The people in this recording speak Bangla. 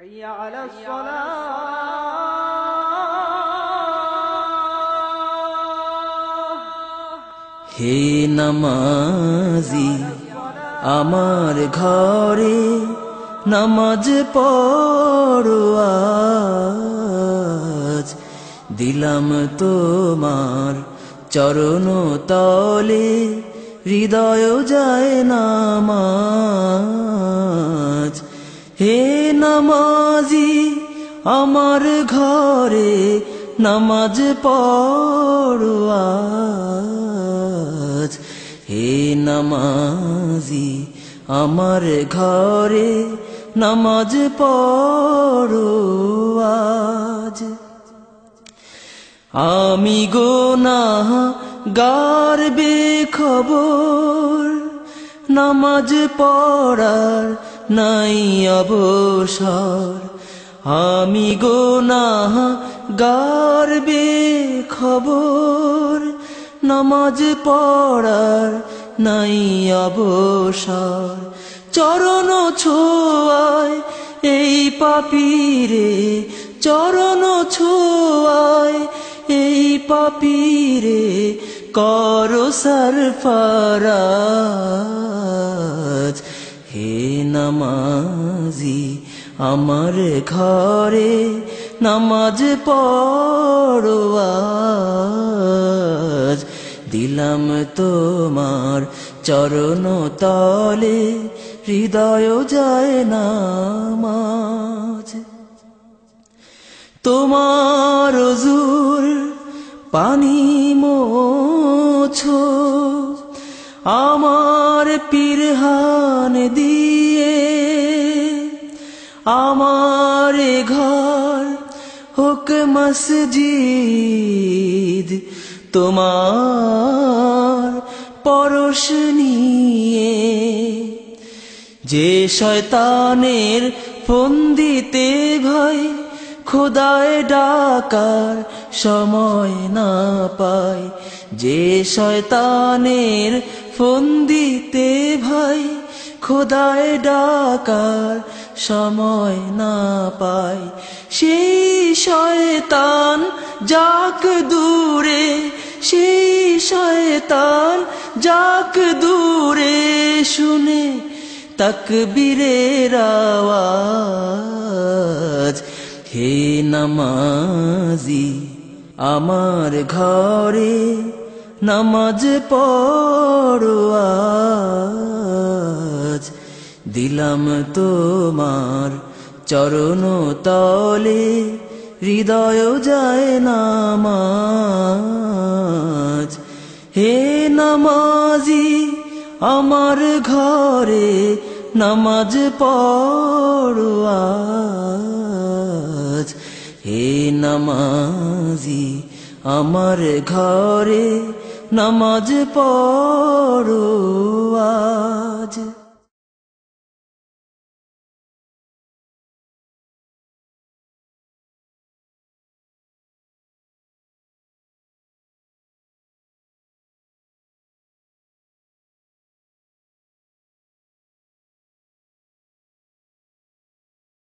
حي على الصلاة হে নামাজি আমার ঘরে নামাজ পড়ো আজ দিলাম তোমার চরণ তলে হৃদয় যায় নামাজ হে নামাজি আমার ঘরে নামাজ পড়ো আজ হে নামাজি আমার ঘরে নামাজ পড়ো আজ আমি গুনাহগার বেখবর নামাজ পড়ার নাই অবসর আমি গুনাহগার বেখবর নামাজ পড়ার নাই অবসর চরণ ছোঁয়ায় এই পাপীরে চরণ ছোঁয়ায় এই পাপীরে করো সরফরাজ হে নামাজি আমার ঘরে নামাজ পড়ো আজ দিলাম তোমার চরণ তলে হৃদয় যায় নামাজ তোমার ওযুর পানি মোছো আমার পিরহান দিয়ে আমার ঘর হোক মসজিদ তোমার পরশ নিয়ে যে শয়তানের ফন্দিতে ভয় খোদায় ডাকার সময় না পায় যে শয়তানের ফন্দিতে ভয় খোদায় ডাকার সময় না পায় সেই শয়তান যাক দূরে সেই শয়তান যাক দূরে শুনে তাকবীরের আওয়াজ হে নামাজি আমার ঘরে নামাজ পড়ো আজ দিলাম তোমার চরণ তলে হৃদয় যায় নামাজ হে নামাজি আমার ঘরে নামাজ পড়ো আজ হে নামাজি আমার ঘরে নামাজ পড়ো আজ।